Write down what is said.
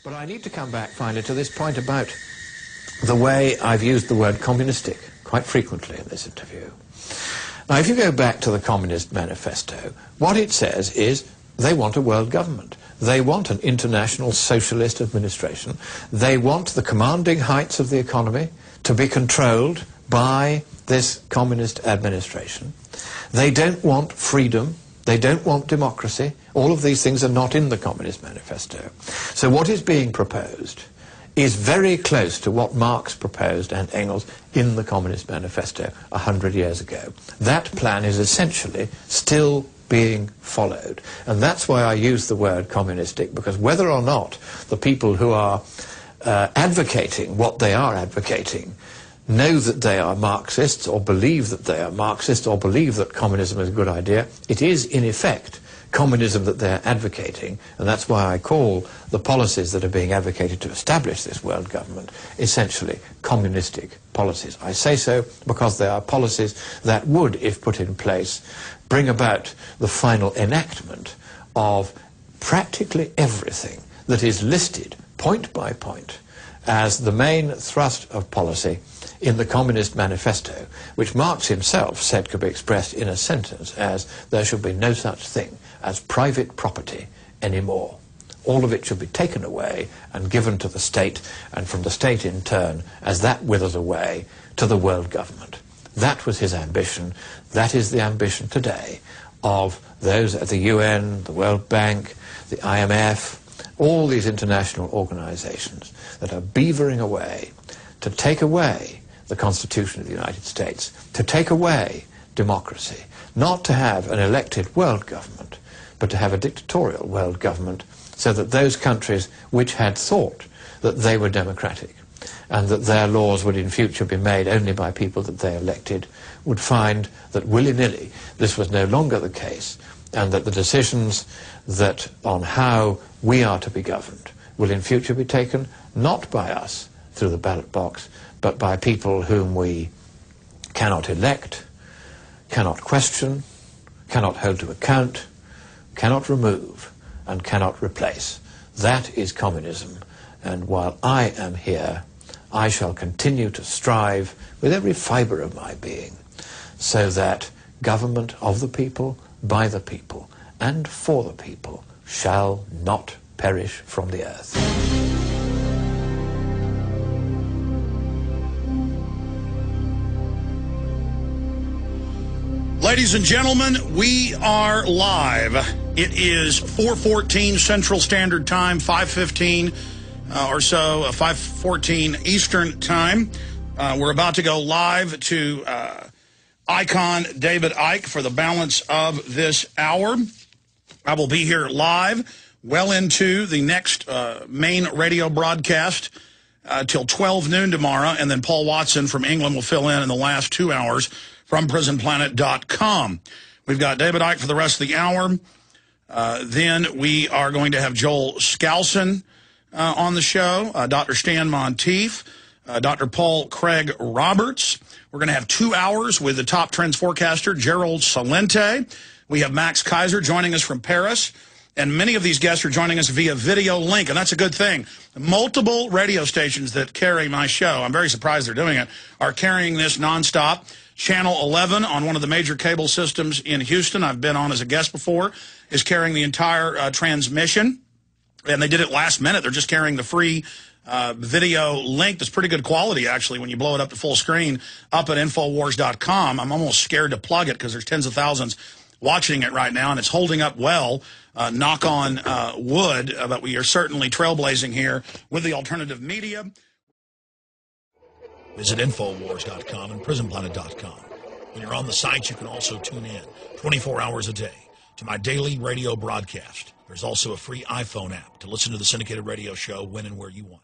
But I need to come back finally to this point about the way I've used the word communistic quite frequently in this interview. Now, if you go back to the Communist Manifesto, what it says is they want a world government. They want an international socialist administration. They want the commanding heights of the economy to be controlled by this communist administration. They don't want freedom. They don't want democracy. All of these things are not in the Communist Manifesto. So what is being proposed is very close to what Marx proposed and Engels in the Communist Manifesto 100 years ago. That plan is essentially still being followed. And that's why I use the word communistic, because whether or not the people who are advocating what they are advocating know that they are Marxists or believe that they are Marxists or believe that communism is a good idea, it is in effect communism that they're advocating, and that's why I call the policies that are being advocated to establish this world government essentially communistic policies. I say so because they are policies that would, if put in place, bring about the final enactment of practically everything that is listed point by point as the main thrust of policy in the Communist Manifesto, which Marx himself said could be expressed in a sentence as, there should be no such thing as private property anymore. All of it should be taken away and given to the state, and from the state in turn, as that withers away, to the world government. That was his ambition. That is the ambition today of those at the UN, the World Bank, the IMF, all these international organizations that are beavering away to take away the Constitution of the United States, to take away democracy, not to have an elected world government, but to have a dictatorial world government, so that those countries which had thought that they were democratic and that their laws would in future be made only by people that they elected would find that willy-nilly this was no longer the case, and that the decisions that on how we are to be governed will in future be taken not by us through the ballot box, but by people whom we cannot elect, cannot question, cannot hold to account, cannot remove, and cannot replace. That is communism, and while I am here, I shall continue to strive with every fibre of my being so that government of the people, by the people, and for the people shall not perish from the earth. Ladies and gentlemen, we are live. It is 4:14 Central Standard Time, 5:15 or so, 5:14 Eastern Time. We're about to go live to icon David Icke for the balance of this hour. I will be here live well into the next main radio broadcast till 12 noon tomorrow, and then Paul Watson from England will fill in the last 2 hours from prisonplanet.com. We've got David Icke for the rest of the hour. Then we are going to have Joel Skousen on the show, Dr. Stan Monteith, Dr. Paul Craig Roberts. We're going to have 2 hours with the top trends forecaster, Gerald Salente. We have Max Kaiser joining us from Paris. And many of these guests are joining us via video link, and that's a good thing. Multiple radio stations that carry my show, I'm very surprised they're doing it, are carrying this nonstop. Channel 11 on one of the major cable systems in Houston, I've been on as a guest before, is carrying the entire transmission. And they did it last minute. They're just carrying the free video link that's pretty good quality, actually, when you blow it up to full screen up at Infowars.com. I'm almost scared to plug it because there's tens of thousands watching it right now, and it's holding up well. Knock on wood, but we are certainly trailblazing here with the alternative media. Visit Infowars.com and PrisonPlanet.com. When you're on the site, you can also tune in 24 hours a day to my daily radio broadcast. There's also a free iPhone app to listen to the syndicated radio show when and where you want.